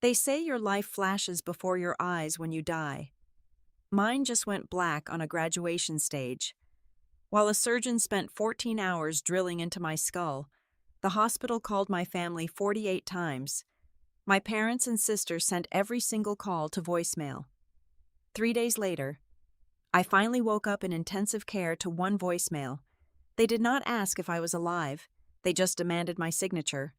They say your life flashes before your eyes when you die. Mine just went black on a graduation stage. While a surgeon spent 14 hours drilling into my skull, the hospital called my family 48 times. My parents and sister sent every single call to voicemail. 3 days later, I finally woke up in intensive care to one voicemail. They did not ask if I was alive, they just demanded my signature.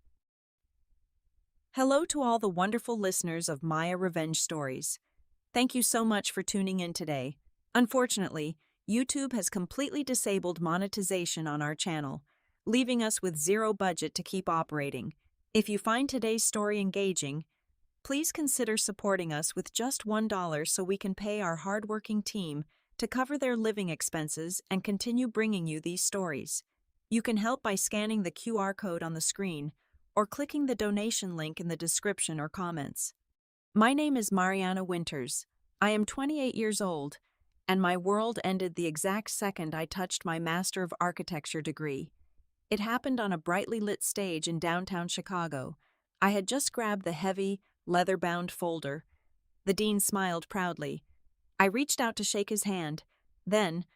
Hello to all the wonderful listeners of Maya Revenge Stories. Thank you so much for tuning in today. Unfortunately, YouTube has completely disabled monetization on our channel, leaving us with zero budget to keep operating. If you find today's story engaging, please consider supporting us with just $1 so we can pay our hardworking team to cover their living expenses and continue bringing you these stories. You can help by scanning the QR code on the screen or clicking the donation link in the description or comments. My name is Mariana Winters. I am 28 years old, and my world ended the exact second I touched my Master of Architecture degree. It happened on a brightly lit stage in downtown Chicago. I had just grabbed the heavy, leather-bound folder. The dean smiled proudly. I reached out to shake his hand. Then,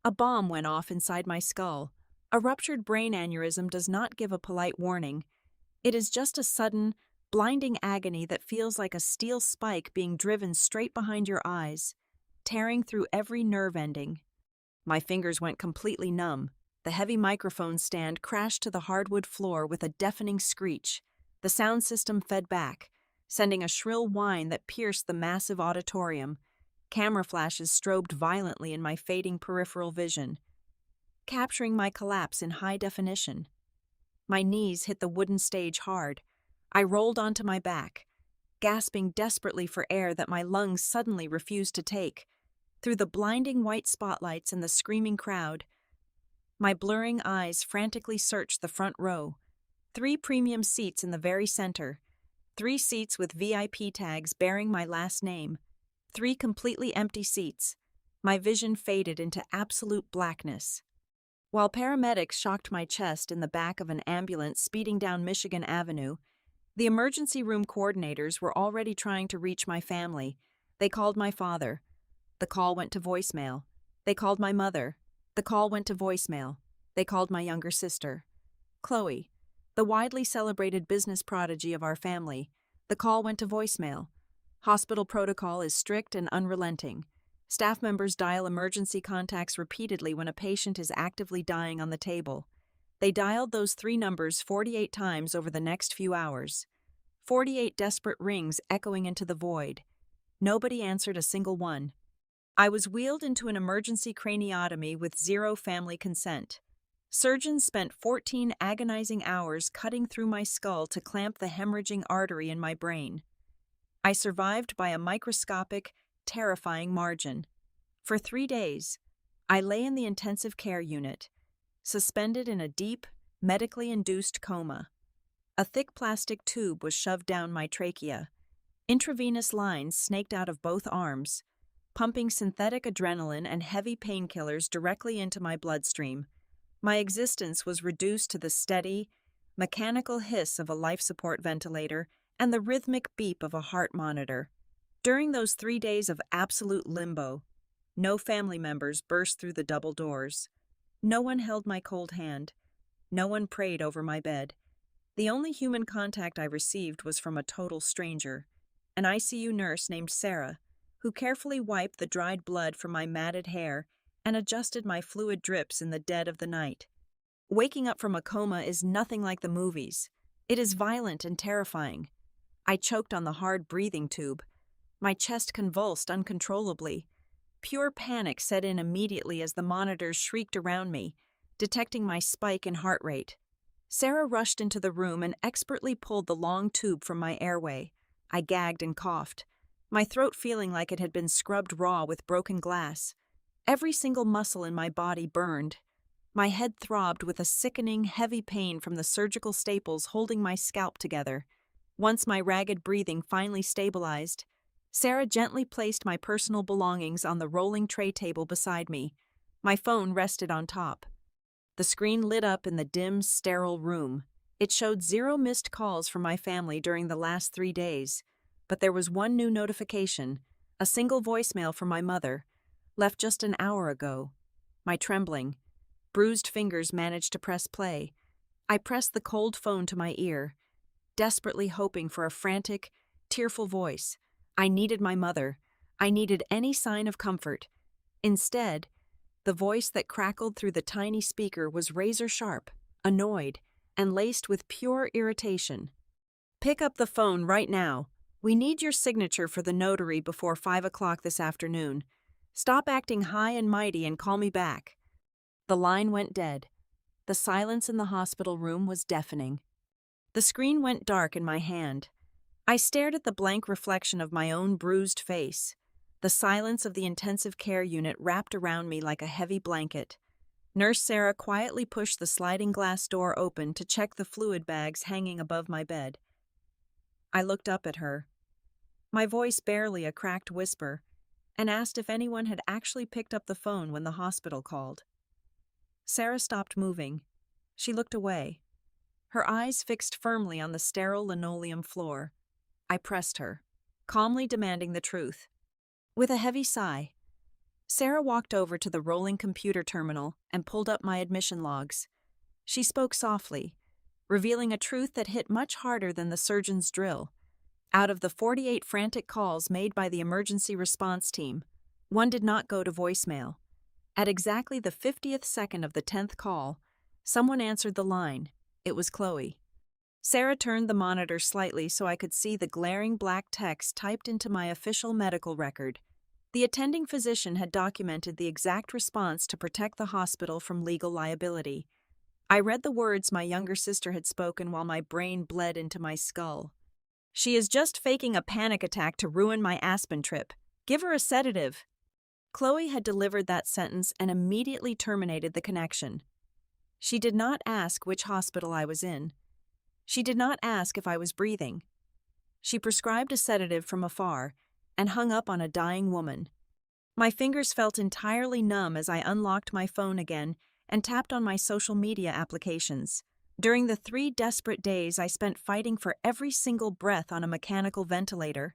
a bomb went off inside my skull. A ruptured brain aneurysm does not give a polite warning. It is just a sudden, blinding agony that feels like a steel spike being driven straight behind your eyes, tearing through every nerve ending. My fingers went completely numb. The heavy microphone stand crashed to the hardwood floor with a deafening screech. The sound system fed back, sending a shrill whine that pierced the massive auditorium. Camera flashes strobed violently in my fading peripheral vision, capturing my collapse in high definition. My knees hit the wooden stage hard. I rolled onto my back, gasping desperately for air that my lungs suddenly refused to take. Through the blinding white spotlights and the screaming crowd, my blurring eyes frantically searched the front row. 3 premium seats in the very center. 3 seats with VIP tags bearing my last name. 3 completely empty seats. My vision faded into absolute blackness. While paramedics shocked my chest in the back of an ambulance speeding down Michigan Avenue, the emergency room coordinators were already trying to reach my family. They called my father. The call went to voicemail. They called my mother. The call went to voicemail. They called my younger sister, Chloe, the widely celebrated business prodigy of our family. The call went to voicemail. Hospital protocol is strict and unrelenting. Staff members dial emergency contacts repeatedly when a patient is actively dying on the table. They dialed those 3 numbers 48 times over the next few hours. 48 desperate rings echoing into the void. Nobody answered a single one. I was wheeled into an emergency craniotomy with zero family consent. Surgeons spent 14 agonizing hours cutting through my skull to clamp the hemorrhaging artery in my brain. I survived by a microscopic, terrifying margin. For 3 days, I lay in the intensive care unit, suspended in a deep, medically induced coma. A thick plastic tube was shoved down my trachea. Intravenous lines snaked out of both arms, pumping synthetic adrenaline and heavy painkillers directly into my bloodstream. My existence was reduced to the steady, mechanical hiss of a life support ventilator and the rhythmic beep of a heart monitor. During those 3 days of absolute limbo, no family members burst through the double doors. No one held my cold hand. No one prayed over my bed. The only human contact I received was from a total stranger, an ICU nurse named Sarah, who carefully wiped the dried blood from my matted hair and adjusted my fluid drips in the dead of the night. Waking up from a coma is nothing like the movies. It is violent and terrifying. I choked on the hard breathing tube. My chest convulsed uncontrollably. Pure panic set in immediately as the monitors shrieked around me, detecting my spike in heart rate. Sarah rushed into the room and expertly pulled the long tube from my airway. I gagged and coughed, my throat feeling like it had been scrubbed raw with broken glass. Every single muscle in my body burned. My head throbbed with a sickening, heavy pain from the surgical staples holding my scalp together. Once my ragged breathing finally stabilized, Sarah gently placed my personal belongings on the rolling tray table beside me. My phone rested on top. The screen lit up in the dim, sterile room. It showed 0 missed calls from my family during the last 3 days. But there was one new notification, a single voicemail from my mother, left just an hour ago. My trembling, bruised fingers managed to press play. I pressed the cold phone to my ear, desperately hoping for a frantic, tearful voice. I needed my mother. I needed any sign of comfort. Instead, the voice that crackled through the tiny speaker was razor-sharp, annoyed, and laced with pure irritation. "Pick up the phone right now. We need your signature for the notary before 5 o'clock this afternoon. Stop acting high and mighty and call me back." The line went dead. The silence in the hospital room was deafening. The screen went dark in my hand. I stared at the blank reflection of my own bruised face. The silence of the intensive care unit wrapped around me like a heavy blanket. Nurse Sarah quietly pushed the sliding glass door open to check the fluid bags hanging above my bed. I looked up at her, my voice barely a cracked whisper, and asked if anyone had actually picked up the phone when the hospital called. Sarah stopped moving. She looked away, her eyes fixed firmly on the sterile linoleum floor. I pressed her, calmly demanding the truth. With a heavy sigh, Sarah walked over to the rolling computer terminal and pulled up my admission logs. She spoke softly, revealing a truth that hit much harder than the surgeon's drill. Out of the 48 frantic calls made by the emergency response team, one did not go to voicemail. At exactly the 50th second of the 10th call, someone answered the line. It was Chloe. Sarah turned the monitor slightly so I could see the glaring black text typed into my official medical record. The attending physician had documented the exact response to protect the hospital from legal liability. I read the words my younger sister had spoken while my brain bled into my skull. "She is just faking a panic attack to ruin my Aspen trip. Give her a sedative." Chloe had delivered that sentence and immediately terminated the connection. She did not ask which hospital I was in. She did not ask if I was breathing. She prescribed a sedative from afar and hung up on a dying woman. My fingers felt entirely numb as I unlocked my phone again and tapped on my social media applications. During the 3 desperate days I spent fighting for every single breath on a mechanical ventilator,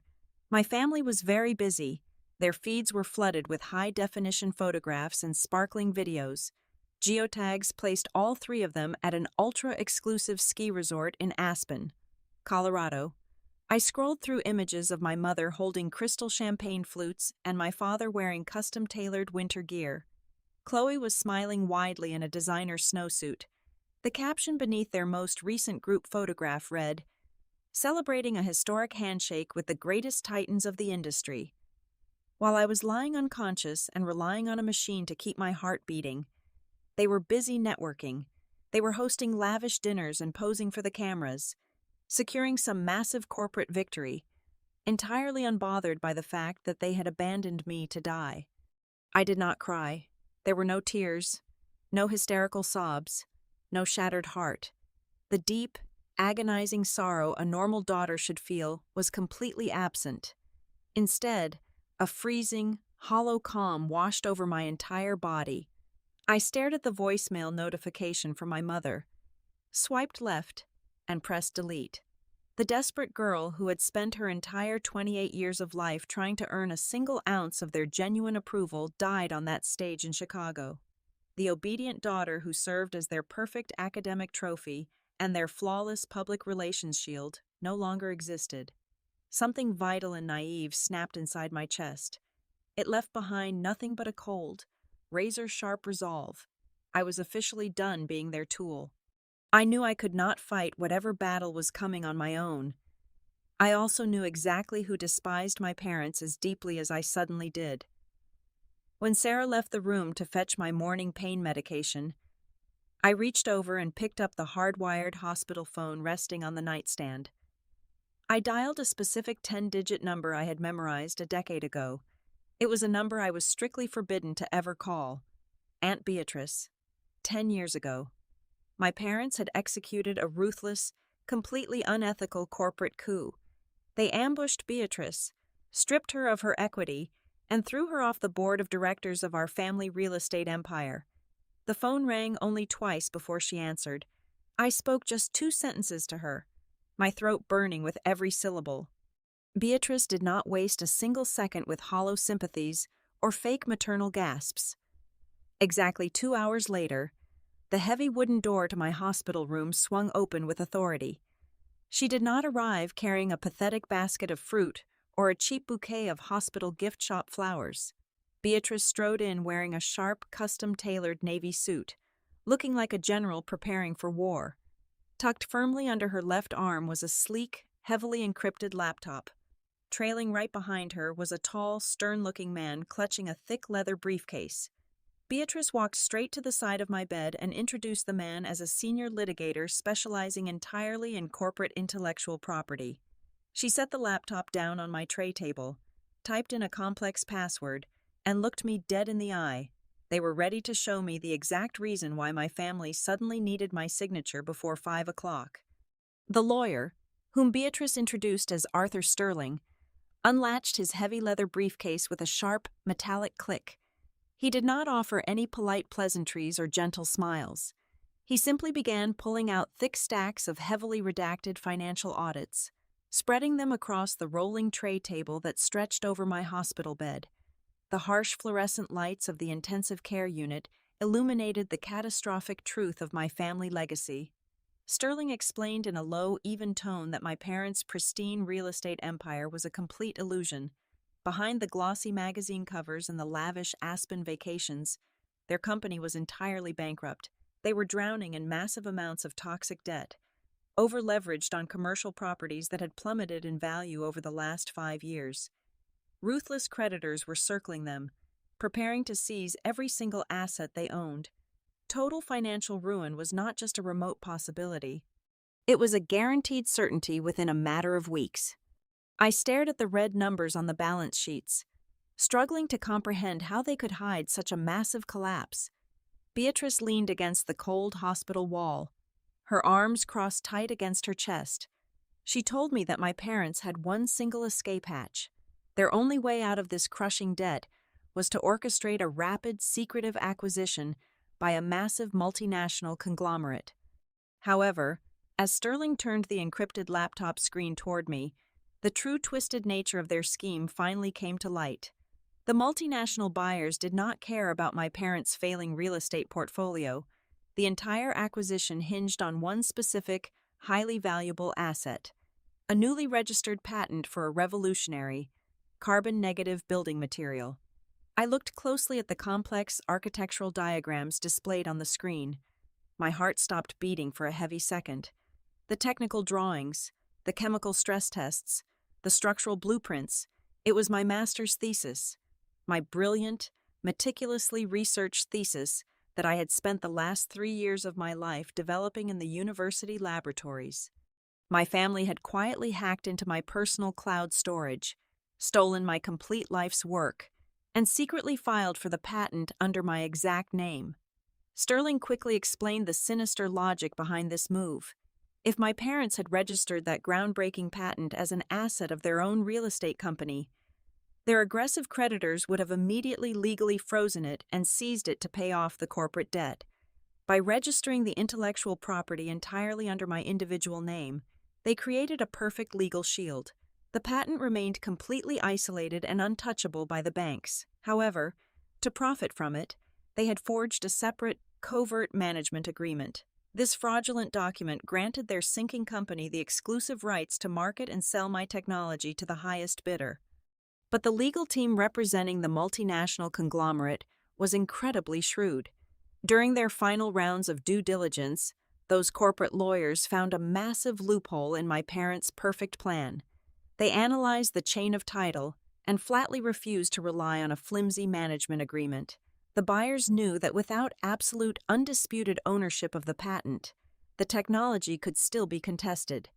my family was very busy. Their feeds were flooded with high-definition photographs and sparkling videos. Geotags placed all 3 of them at an ultra-exclusive ski resort in Aspen, Colorado. I scrolled through images of my mother holding crystal champagne flutes and my father wearing custom-tailored winter gear. Chloe was smiling widely in a designer snowsuit. The caption beneath their most recent group photograph read, "Celebrating a historic handshake with the greatest titans of the industry." While I was lying unconscious and relying on a machine to keep my heart beating, they were busy networking. They were hosting lavish dinners and posing for the cameras, securing some massive corporate victory, entirely unbothered by the fact that they had abandoned me to die. I did not cry. There were no tears, no hysterical sobs, no shattered heart. The deep, agonizing sorrow a normal daughter should feel was completely absent. Instead, a freezing, hollow calm washed over my entire body. I stared at the voicemail notification from my mother, swiped left, and pressed delete. The desperate girl who had spent her entire 28 years of life trying to earn a single ounce of their genuine approval died on that stage in Chicago. The obedient daughter who served as their perfect academic trophy and their flawless public relations shield no longer existed. Something vital and naive snapped inside my chest. It left behind nothing but a cold, razor-sharp resolve. I was officially done being their tool. I knew I could not fight whatever battle was coming on my own. I also knew exactly who despised my parents as deeply as I suddenly did. When Sarah left the room to fetch my morning pain medication, I reached over and picked up the hardwired hospital phone resting on the nightstand. I dialed a specific 10-digit number I had memorized a decade ago. It was a number I was strictly forbidden to ever call. Aunt Beatrice. 10 years ago. My parents had executed a ruthless, completely unethical corporate coup. They ambushed Beatrice, stripped her of her equity, and threw her off the board of directors of our family real estate empire. The phone rang only twice before she answered. I spoke just 2 sentences to her, my throat burning with every syllable. Beatrice did not waste a single second with hollow sympathies or fake maternal gasps. Exactly 2 hours later, the heavy wooden door to my hospital room swung open with authority. She did not arrive carrying a pathetic basket of fruit or a cheap bouquet of hospital gift shop flowers. Beatrice strode in wearing a sharp, custom-tailored navy suit, looking like a general preparing for war. Tucked firmly under her left arm was a sleek, heavily encrypted laptop. Trailing right behind her was a tall, stern-looking man clutching a thick leather briefcase. Beatrice walked straight to the side of my bed and introduced the man as a senior litigator specializing entirely in corporate intellectual property. She set the laptop down on my tray table, typed in a complex password, and looked me dead in the eye. They were ready to show me the exact reason why my family suddenly needed my signature before 5 o'clock. The lawyer, whom Beatrice introduced as Arthur Sterling, unlatched his heavy leather briefcase with a sharp, metallic click. He did not offer any polite pleasantries or gentle smiles. He simply began pulling out thick stacks of heavily redacted financial audits, spreading them across the rolling tray table that stretched over my hospital bed. The harsh fluorescent lights of the intensive care unit illuminated the catastrophic truth of my family legacy. Sterling explained in a low, even tone that my parents' pristine real estate empire was a complete illusion. Behind the glossy magazine covers and the lavish Aspen vacations, their company was entirely bankrupt. They were drowning in massive amounts of toxic debt, over-leveraged on commercial properties that had plummeted in value over the last 5 years. Ruthless creditors were circling them, preparing to seize every single asset they owned. Total financial ruin was not just a remote possibility. It was a guaranteed certainty within a matter of weeks. I stared at the red numbers on the balance sheets, struggling to comprehend how they could hide such a massive collapse. Beatrice leaned against the cold hospital wall, her arms crossed tight against her chest. She told me that my parents had one single escape hatch. Their only way out of this crushing debt was to orchestrate a rapid, secretive acquisition by a massive multinational conglomerate. However, as Sterling turned the encrypted laptop screen toward me, the true twisted nature of their scheme finally came to light. The multinational buyers did not care about my parents' failing real estate portfolio. The entire acquisition hinged on one specific, highly valuable asset: a newly registered patent for a revolutionary, carbon-negative building material. I looked closely at the complex architectural diagrams displayed on the screen. My heart stopped beating for a heavy second. The technical drawings, the chemical stress tests, the structural blueprints, it was my master's thesis. My brilliant, meticulously researched thesis that I had spent the last 3 years of my life developing in the university laboratories. My family had quietly hacked into my personal cloud storage, stolen my complete life's work, and secretly filed for the patent under my exact name. Sterling quickly explained the sinister logic behind this move. If my parents had registered that groundbreaking patent as an asset of their own real estate company, their aggressive creditors would have immediately legally frozen it and seized it to pay off the corporate debt. By registering the intellectual property entirely under my individual name, they created a perfect legal shield. The patent remained completely isolated and untouchable by the banks. However, to profit from it, they had forged a separate, covert management agreement. This fraudulent document granted their sinking company the exclusive rights to market and sell my technology to the highest bidder. But the legal team representing the multinational conglomerate was incredibly shrewd. During their final rounds of due diligence, those corporate lawyers found a massive loophole in my parents' perfect plan. They analyzed the chain of title and flatly refused to rely on a flimsy management agreement. The buyers knew that without absolute, undisputed ownership of the patent, the technology could still be contested.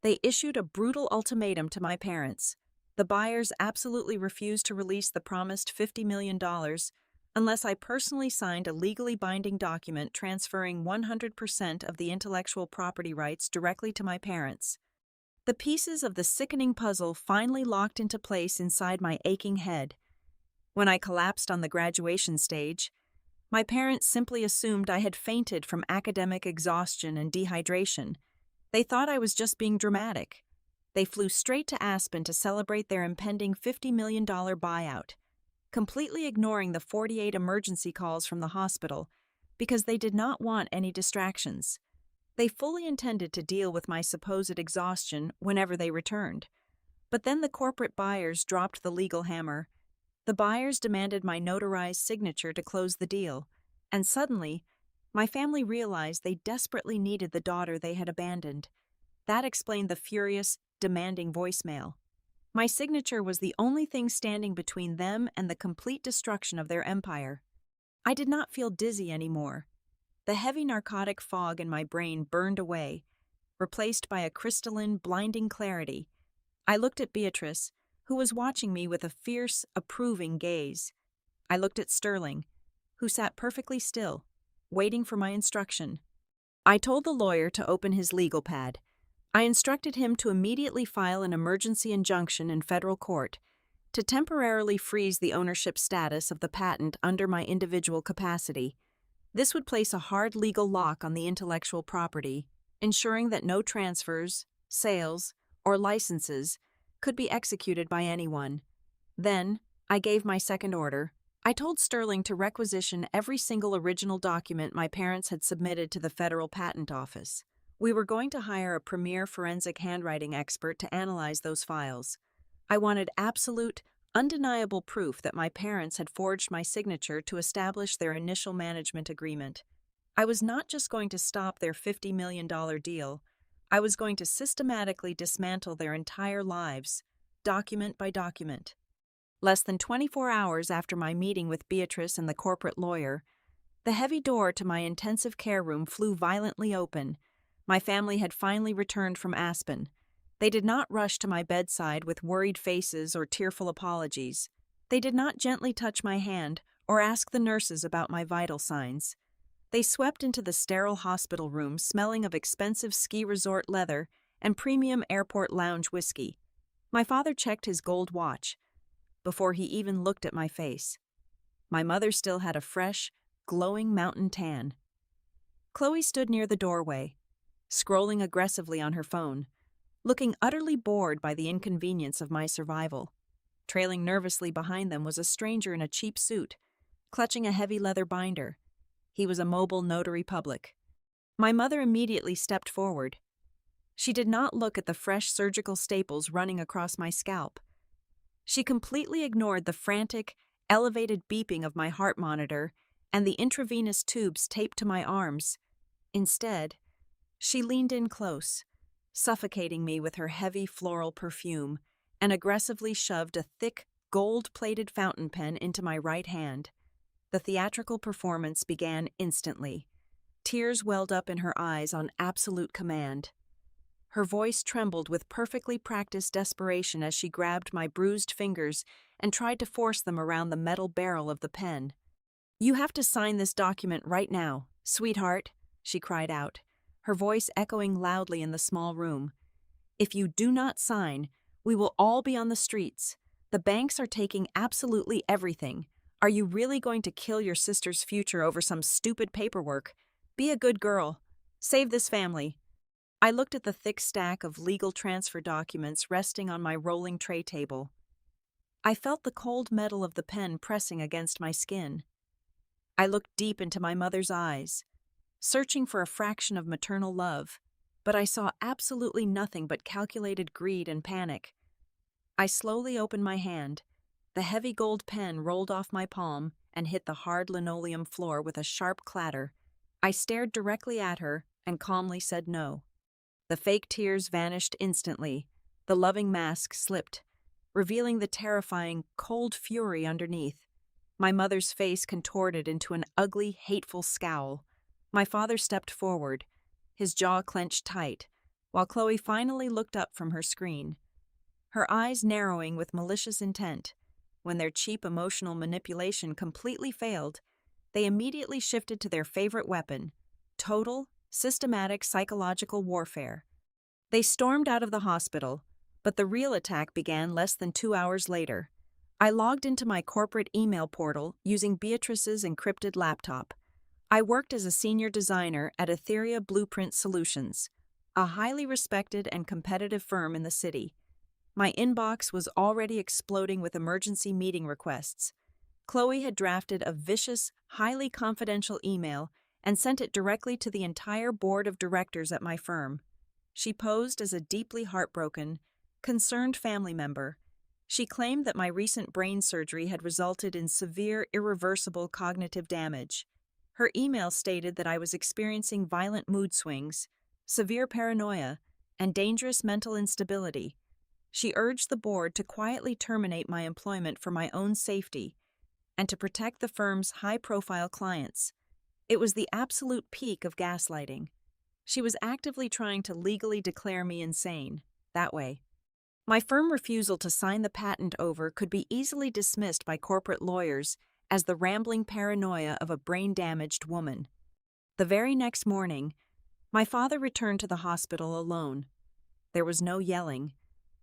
They issued a brutal ultimatum to my parents. The buyers absolutely refused to release the promised $50 million unless I personally signed a legally binding document transferring 100% of the intellectual property rights directly to my parents. The pieces of the sickening puzzle finally locked into place inside my aching head. When I collapsed on the graduation stage, my parents simply assumed I had fainted from academic exhaustion and dehydration. They thought I was just being dramatic. They flew straight to Aspen to celebrate their impending $50 million buyout, completely ignoring the 48 emergency calls from the hospital because they did not want any distractions. They fully intended to deal with my supposed exhaustion whenever they returned. But then the corporate buyers dropped the legal hammer. The buyers demanded my notarized signature to close the deal, and suddenly, my family realized they desperately needed the daughter they had abandoned. That explained the furious, demanding voicemail. My signature was the only thing standing between them and the complete destruction of their empire. I did not feel dizzy anymore. The heavy narcotic fog in my brain burned away, replaced by a crystalline, blinding clarity. I looked at Beatrice, who was watching me with a fierce, approving gaze. I looked at Sterling, who sat perfectly still, waiting for my instruction. I told the lawyer to open his legal pad. I instructed him to immediately file an emergency injunction in federal court to temporarily freeze the ownership status of the patent under my individual capacity. This would place a hard legal lock on the intellectual property, ensuring that no transfers, sales, or licenses could be executed by anyone. Then, I gave my second order. I told Sterling to requisition every single original document my parents had submitted to the Federal Patent Office. We were going to hire a premier forensic handwriting expert to analyze those files. I wanted absolute, undeniable proof that my parents had forged my signature to establish their initial management agreement. I was not just going to stop their $50 million deal, I was going to systematically dismantle their entire lives, document by document. Less than 24 hours after my meeting with Beatrice and the corporate lawyer, the heavy door to my intensive care room flew violently open. My family had finally returned from Aspen. They did not rush to my bedside with worried faces or tearful apologies. They did not gently touch my hand or ask the nurses about my vital signs. They swept into the sterile hospital room smelling of expensive ski resort leather and premium airport lounge whiskey. My father checked his gold watch before he even looked at my face. My mother still had a fresh, glowing mountain tan. Chloe stood near the doorway, scrolling aggressively on her phone, looking utterly bored by the inconvenience of my survival. Trailing nervously behind them was a stranger in a cheap suit, clutching a heavy leather binder. He was a mobile notary public. My mother immediately stepped forward. She did not look at the fresh surgical staples running across my scalp. She completely ignored the frantic, elevated beeping of my heart monitor and the intravenous tubes taped to my arms. Instead, she leaned in close, suffocating me with her heavy floral perfume, and aggressively shoved a thick, gold-plated fountain pen into my right hand. The theatrical performance began instantly. Tears welled up in her eyes on absolute command. Her voice trembled with perfectly practiced desperation as she grabbed my bruised fingers and tried to force them around the metal barrel of the pen. "You have to sign this document right now, sweetheart," she cried out, her voice echoing loudly in the small room. "If you do not sign, we will all be on the streets. The banks are taking absolutely everything. Are you really going to kill your sister's future over some stupid paperwork? Be a good girl. Save this family." I looked at the thick stack of legal transfer documents resting on my rolling tray table. I felt the cold metal of the pen pressing against my skin. I looked deep into my mother's eyes, searching for a fraction of maternal love, but I saw absolutely nothing but calculated greed and panic. I slowly opened my hand. The heavy gold pen rolled off my palm and hit the hard linoleum floor with a sharp clatter. I stared directly at her and calmly said no. The fake tears vanished instantly. The loving mask slipped, revealing the terrifying, cold fury underneath. My mother's face contorted into an ugly, hateful scowl. My father stepped forward, his jaw clenched tight, while Chloe finally looked up from her screen, her eyes narrowing with malicious intent. When their cheap emotional manipulation completely failed, they immediately shifted to their favorite weapon: total, systematic psychological warfare. They stormed out of the hospital, but the real attack began less than 2 hours later. I logged into my corporate email portal using Beatrice's encrypted laptop. I worked as a senior designer at Etheria Blueprint Solutions, a highly respected and competitive firm in the city. My inbox was already exploding with emergency meeting requests. Chloe had drafted a vicious, highly confidential email and sent it directly to the entire board of directors at my firm. She posed as a deeply heartbroken, concerned family member. She claimed that my recent brain surgery had resulted in severe, irreversible cognitive damage. Her email stated that I was experiencing violent mood swings, severe paranoia, and dangerous mental instability. She urged the board to quietly terminate my employment for my own safety and to protect the firm's high-profile clients. It was the absolute peak of gaslighting. She was actively trying to legally declare me insane, that way. My firm refusal to sign the patent over could be easily dismissed by corporate lawyers as the rambling paranoia of a brain-damaged woman. The very next morning, my father returned to the hospital alone. There was no yelling.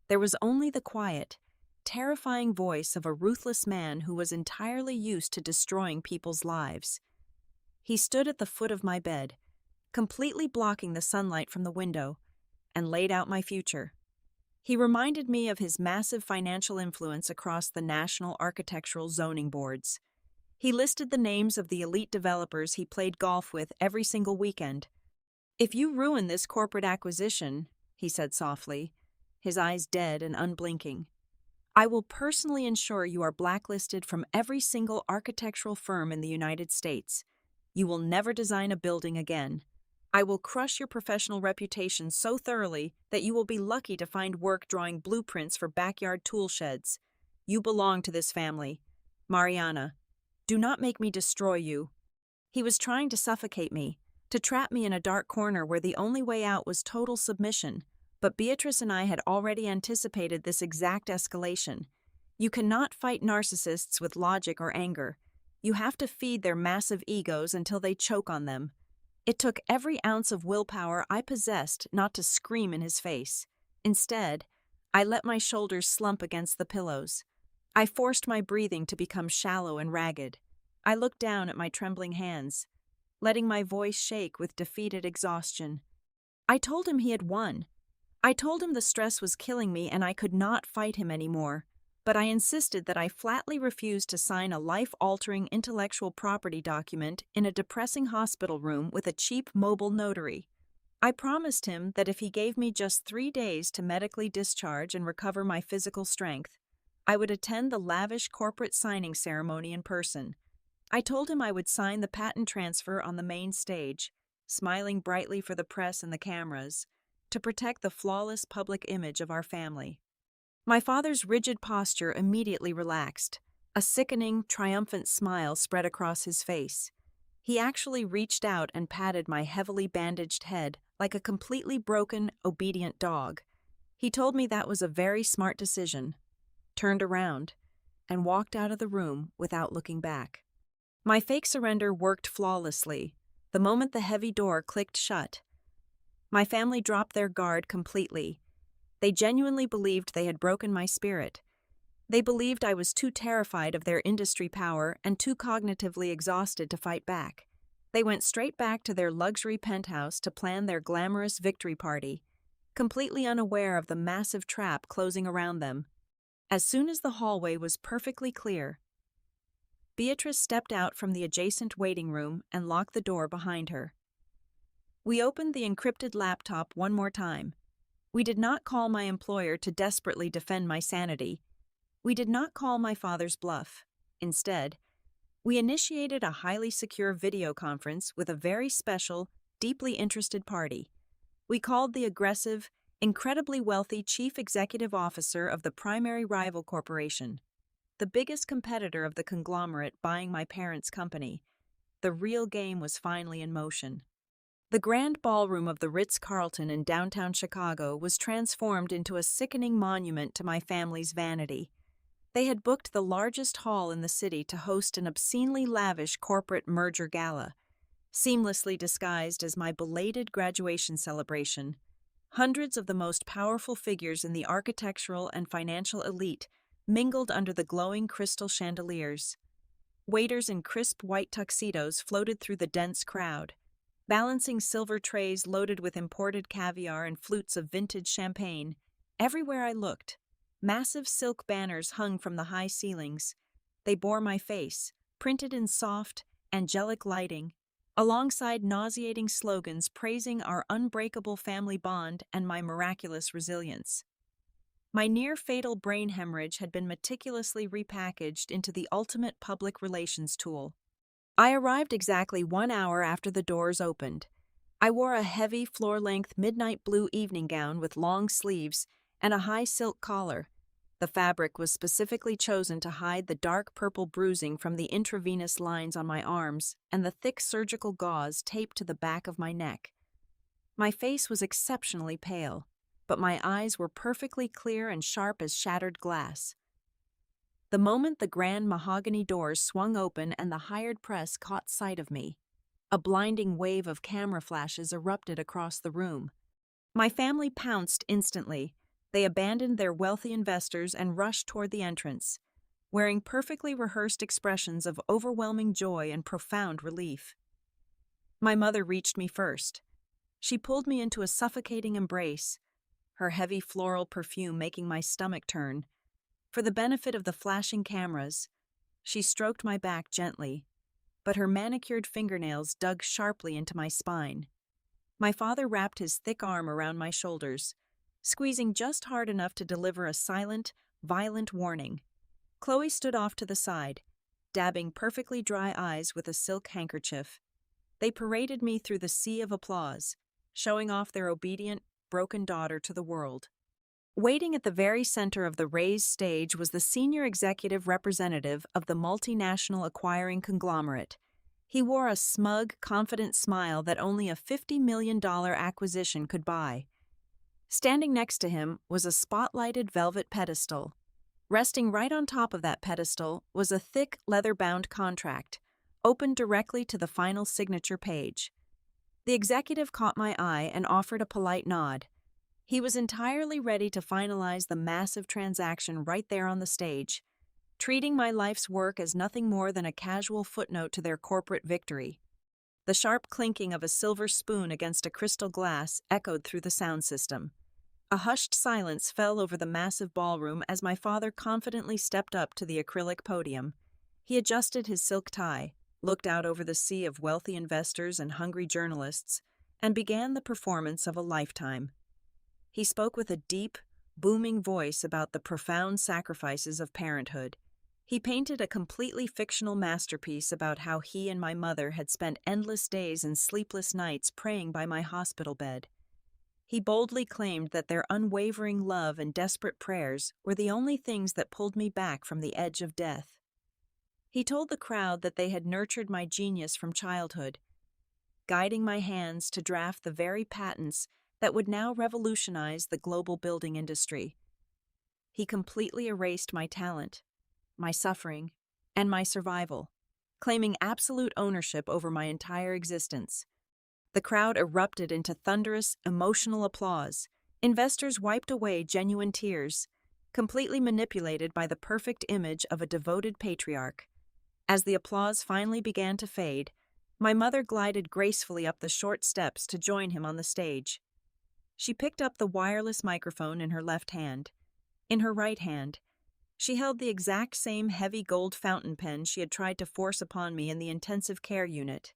There was only the quiet, terrifying voice of a ruthless man who was entirely used to destroying people's lives. He stood at the foot of my bed, completely blocking the sunlight from the window, and laid out my future. He reminded me of his massive financial influence across the national architectural zoning boards. He listed the names of the elite developers he played golf with every single weekend. "If you ruin this corporate acquisition," he said softly, his eyes dead and unblinking, "I will personally ensure you are blacklisted from every single architectural firm in the United States. You will never design a building again. I will crush your professional reputation so thoroughly that you will be lucky to find work drawing blueprints for backyard tool sheds. You belong to this family. Mariana, do not make me destroy you." He was trying to suffocate me, to trap me in a dark corner where the only way out was total submission, but Beatrice and I had already anticipated this exact escalation. You cannot fight narcissists with logic or anger. You have to feed their massive egos until they choke on them. It took every ounce of willpower I possessed not to scream in his face. Instead, I let my shoulders slump against the pillows. I forced my breathing to become shallow and ragged. I looked down at my trembling hands, letting my voice shake with defeated exhaustion. I told him he had won. I told him the stress was killing me and I could not fight him anymore. But I insisted that I flatly refused to sign a life-altering intellectual property document in a depressing hospital room with a cheap mobile notary. I promised him that if he gave me just 3 days to medically discharge and recover my physical strength, I would attend the lavish corporate signing ceremony in person. I told him I would sign the patent transfer on the main stage, smiling brightly for the press and the cameras, to protect the flawless public image of our family. My father's rigid posture immediately relaxed. A sickening, triumphant smile spread across his face. He actually reached out and patted my heavily bandaged head like a completely broken, obedient dog. He told me that was a very smart decision, turned around, and walked out of the room without looking back. My fake surrender worked flawlessly. The moment the heavy door clicked shut, my family dropped their guard completely. They genuinely believed they had broken my spirit. They believed I was too terrified of their industry power and too cognitively exhausted to fight back. They went straight back to their luxury penthouse to plan their glamorous victory party, completely unaware of the massive trap closing around them. As soon as the hallway was perfectly clear, Beatrice stepped out from the adjacent waiting room and locked the door behind her. We opened the encrypted laptop one more time. We did not call my employer to desperately defend my sanity. We did not call my father's bluff. Instead, we initiated a highly secure video conference with a very special, deeply interested party. We called the aggressive, incredibly wealthy chief executive officer of the primary rival corporation, the biggest competitor of the conglomerate buying my parents' company. The real game was finally in motion. The grand ballroom of the Ritz-Carlton in downtown Chicago was transformed into a sickening monument to my family's vanity. They had booked the largest hall in the city to host an obscenely lavish corporate merger gala, seamlessly disguised as my belated graduation celebration. Hundreds of the most powerful figures in the architectural and financial elite mingled under the glowing crystal chandeliers. Waiters in crisp white tuxedos floated through the dense crowd. balancing silver trays loaded with imported caviar and flutes of vintage champagne. Everywhere I looked, massive silk banners hung from the high ceilings. They bore my face, printed in soft, angelic lighting, alongside nauseating slogans praising our unbreakable family bond and my miraculous resilience. My near-fatal brain hemorrhage had been meticulously repackaged into the ultimate public relations tool. I arrived exactly 1 hour after the doors opened. I wore a heavy, floor-length midnight blue evening gown with long sleeves and a high silk collar. The fabric was specifically chosen to hide the dark purple bruising from the intravenous lines on my arms and the thick surgical gauze taped to the back of my neck. My face was exceptionally pale, but my eyes were perfectly clear and sharp as shattered glass. The moment the grand mahogany doors swung open and the hired press caught sight of me, a blinding wave of camera flashes erupted across the room. My family pounced instantly. They abandoned their wealthy investors and rushed toward the entrance, wearing perfectly rehearsed expressions of overwhelming joy and profound relief. My mother reached me first. She pulled me into a suffocating embrace, her heavy floral perfume making my stomach turn. For the benefit of the flashing cameras, she stroked my back gently, but her manicured fingernails dug sharply into my spine. My father wrapped his thick arm around my shoulders, squeezing just hard enough to deliver a silent, violent warning. Chloe stood off to the side, dabbing perfectly dry eyes with a silk handkerchief. They paraded me through the sea of applause, showing off their obedient, broken daughter to the world. Waiting at the very center of the raised stage was the senior executive representative of the multinational acquiring conglomerate. He wore a smug, confident smile that only a $50 million acquisition could buy. Standing next to him was a spotlighted velvet pedestal. Resting right on top of that pedestal was a thick, leather-bound contract, opened directly to the final signature page. The executive caught my eye and offered a polite nod. He was entirely ready to finalize the massive transaction right there on the stage, treating my life's work as nothing more than a casual footnote to their corporate victory. The sharp clinking of a silver spoon against a crystal glass echoed through the sound system. A hushed silence fell over the massive ballroom as my father confidently stepped up to the acrylic podium. He adjusted his silk tie, looked out over the sea of wealthy investors and hungry journalists, and began the performance of a lifetime. He spoke with a deep, booming voice about the profound sacrifices of parenthood. He painted a completely fictional masterpiece about how he and my mother had spent endless days and sleepless nights praying by my hospital bed. He boldly claimed that their unwavering love and desperate prayers were the only things that pulled me back from the edge of death. He told the crowd that they had nurtured my genius from childhood, guiding my hands to draft the very patents that would now revolutionize the global building industry. He completely erased my talent, my suffering, and my survival, claiming absolute ownership over my entire existence. The crowd erupted into thunderous, emotional applause. Investors wiped away genuine tears, completely manipulated by the perfect image of a devoted patriarch. As the applause finally began to fade, my mother glided gracefully up the short steps to join him on the stage. She picked up the wireless microphone in her left hand. In her right hand, she held the exact same heavy gold fountain pen she had tried to force upon me in the intensive care unit.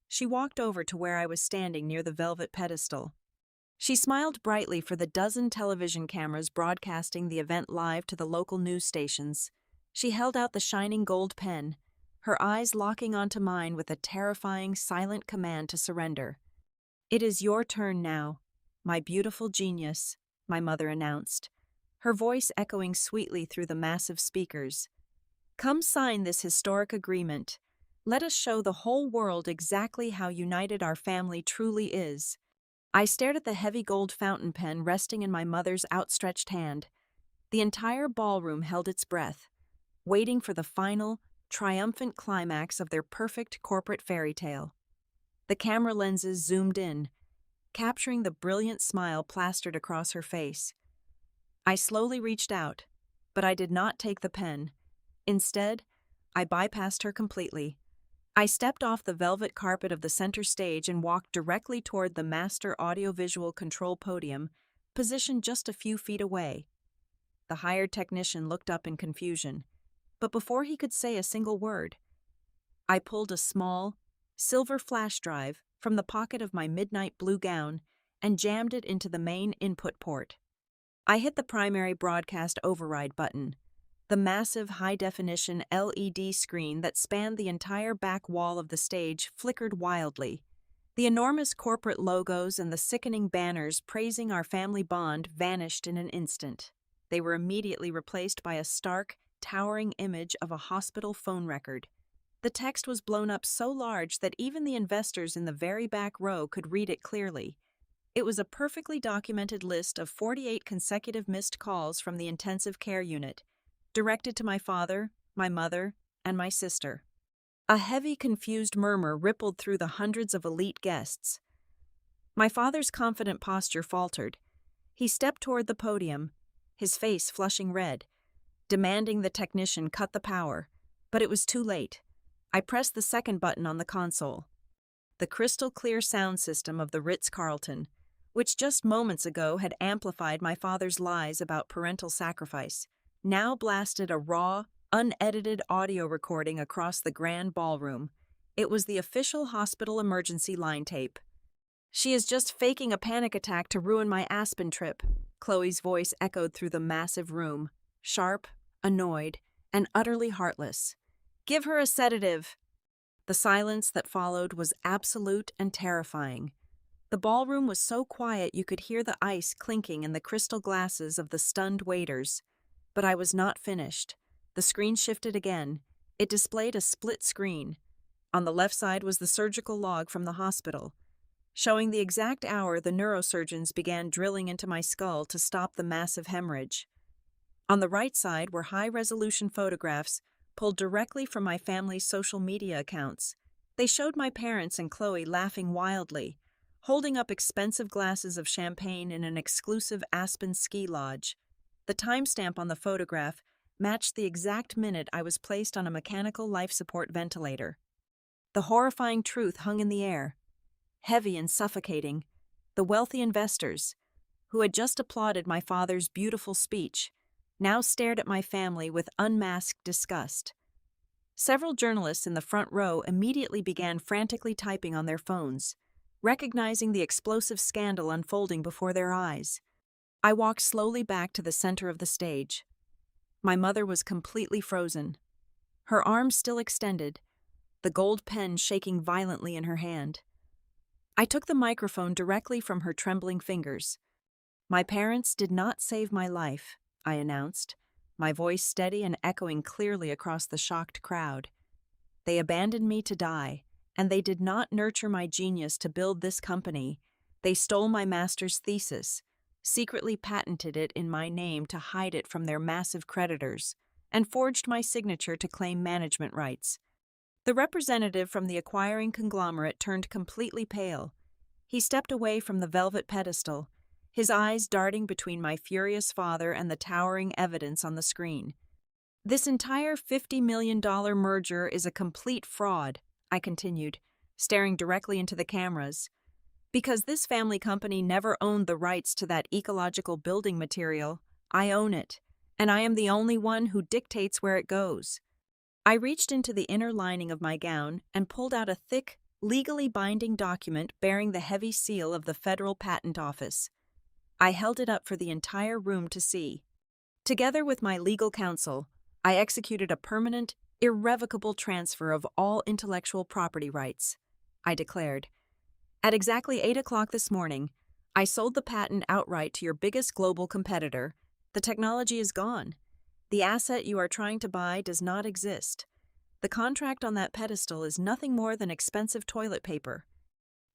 She walked over to where I was standing near the velvet pedestal. She smiled brightly for the dozen television cameras broadcasting the event live to the local news stations. She held out the shining gold pen, her eyes locking onto mine with a terrifying, silent command to surrender. "It is your turn now, my beautiful genius," my mother announced, her voice echoing sweetly through the massive speakers. "Come sign this historic agreement. Let us show the whole world exactly how united our family truly is." I stared at the heavy gold fountain pen resting in my mother's outstretched hand. The entire ballroom held its breath, waiting for the final, triumphant climax of their perfect corporate fairy tale. The camera lenses zoomed in, capturing the brilliant smile plastered across her face. I slowly reached out, but I did not take the pen. Instead, I bypassed her completely. I stepped off the velvet carpet of the center stage and walked directly toward the master audiovisual control podium, positioned just a few feet away. The hired technician looked up in confusion, but before he could say a single word, I pulled a small, silver flash drive from the pocket of my midnight blue gown and jammed it into the main input port. I hit the primary broadcast override button. The massive high-definition LED screen that spanned the entire back wall of the stage flickered wildly. The enormous corporate logos and the sickening banners praising our family bond vanished in an instant. They were immediately replaced by a stark, towering image of a hospital phone record. The text was blown up so large that even the investors in the very back row could read it clearly. It was a perfectly documented list of 48 consecutive missed calls from the intensive care unit, directed to my father, my mother, and my sister. A heavy, confused murmur rippled through the hundreds of elite guests. My father's confident posture faltered. He stepped toward the podium, his face flushing red, demanding the technician cut the power, but it was too late. I pressed the second button on the console. The crystal-clear sound system of the Ritz-Carlton, which just moments ago had amplified my father's lies about parental sacrifice, now blasted a raw, unedited audio recording across the grand ballroom. It was the official hospital emergency line tape. "She is just faking a panic attack to ruin my Aspen trip," Chloe's voice echoed through the massive room, sharp, annoyed, and utterly heartless. "Give her a sedative." The silence that followed was absolute and terrifying. The ballroom was so quiet you could hear the ice clinking in the crystal glasses of the stunned waiters. But I was not finished. The screen shifted again. It displayed a split screen. On the left side was the surgical log from the hospital, showing the exact hour the neurosurgeons began drilling into my skull to stop the massive hemorrhage. On the right side were high-resolution photographs pulled directly from my family's social media accounts. They showed my parents and Chloe laughing wildly, holding up expensive glasses of champagne in an exclusive Aspen ski lodge. The timestamp on the photograph matched the exact minute I was placed on a mechanical life support ventilator. The horrifying truth hung in the air. Heavy and suffocating, the wealthy investors, who had just applauded my father's beautiful speech, now stared at my family with unmasked disgust. Several journalists in the front row immediately began frantically typing on their phones, recognizing the explosive scandal unfolding before their eyes. I walked slowly back to the center of the stage. My mother was completely frozen, her arms still extended, the gold pen shaking violently in her hand. I took the microphone directly from her trembling fingers. "My parents did not save my life," I announced, my voice steady and echoing clearly across the shocked crowd. "They abandoned me to die, and they did not nurture my genius to build this company. They stole my master's thesis, secretly patented it in my name to hide it from their massive creditors, and forged my signature to claim management rights." The representative from the acquiring conglomerate turned completely pale. He stepped away from the velvet pedestal, his eyes darting between my furious father and the towering evidence on the screen. "This entire $50 million merger is a complete fraud," I continued, staring directly into the cameras. "Because this family company never owned the rights to that ecological building material, I own it, and I am the only one who dictates where it goes." I reached into the inner lining of my gown and pulled out a thick, legally binding document bearing the heavy seal of the Federal Patent Office. I held it up for the entire room to see. Together with my legal counsel, I executed a permanent, irrevocable transfer of all intellectual property rights, I declared. "At exactly 8 o'clock this morning, I sold the patent outright to your biggest global competitor. The technology is gone. The asset you are trying to buy does not exist. The contract on that pedestal is nothing more than expensive toilet paper."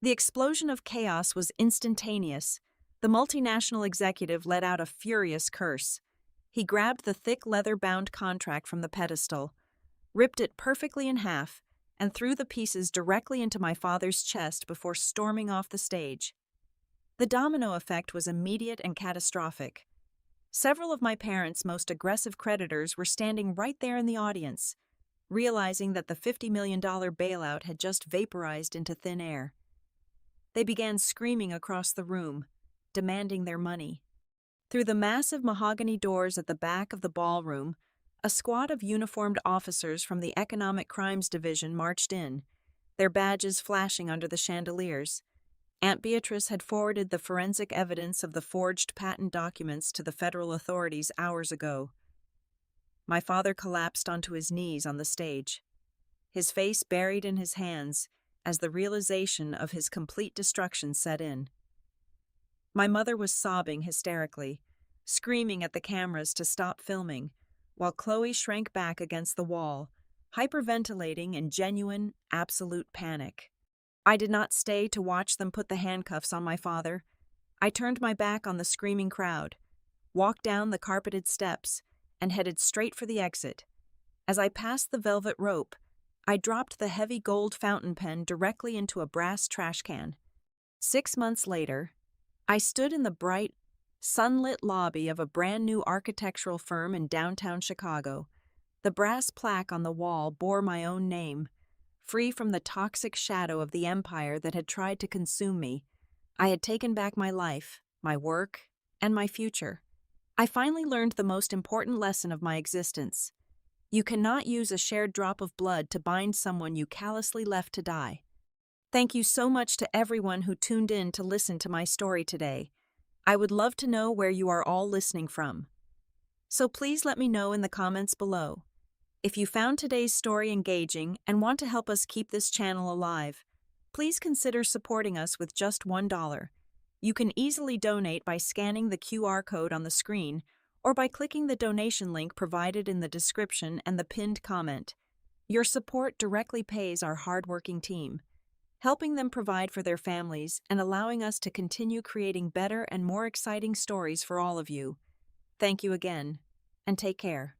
The explosion of chaos was instantaneous. The multinational executive let out a furious curse. He grabbed the thick leather-bound contract from the pedestal, ripped it perfectly in half, and threw the pieces directly into my father's chest before storming off the stage. The domino effect was immediate and catastrophic. Several of my parents' most aggressive creditors were standing right there in the audience. realizing that the $50 million bailout had just vaporized into thin air. They began screaming across the room, demanding their money. Through the massive mahogany doors at the back of the ballroom, a squad of uniformed officers from the Economic Crimes Division marched in, their badges flashing under the chandeliers. Aunt Beatrice had forwarded the forensic evidence of the forged patent documents to the federal authorities hours ago. My father collapsed onto his knees on the stage, his face buried in his hands as the realization of his complete destruction set in. My mother was sobbing hysterically, screaming at the cameras to stop filming, while Chloe shrank back against the wall, hyperventilating in genuine, absolute panic. I did not stay to watch them put the handcuffs on my father. I turned my back on the screaming crowd, walked down the carpeted steps, and headed straight for the exit. As I passed the velvet rope, I dropped the heavy gold fountain pen directly into a brass trash can. 6 months later, I stood in the bright, sunlit lobby of a brand-new architectural firm in downtown Chicago. The brass plaque on the wall bore my own name. Free from the toxic shadow of the empire that had tried to consume me, I had taken back my life, my work, and my future. I finally learned the most important lesson of my existence. You cannot use a shared drop of blood to bind someone you callously left to die. Thank you so much to everyone who tuned in to listen to my story today. I would love to know where you are all listening from. So please let me know in the comments below. If you found today's story engaging and want to help us keep this channel alive, please consider supporting us with just $1. You can easily donate by scanning the QR code on the screen or by clicking the donation link provided in the description and the pinned comment. Your support directly pays our hardworking team, helping them provide for their families and allowing us to continue creating better and more exciting stories for all of you. Thank you again, and take care.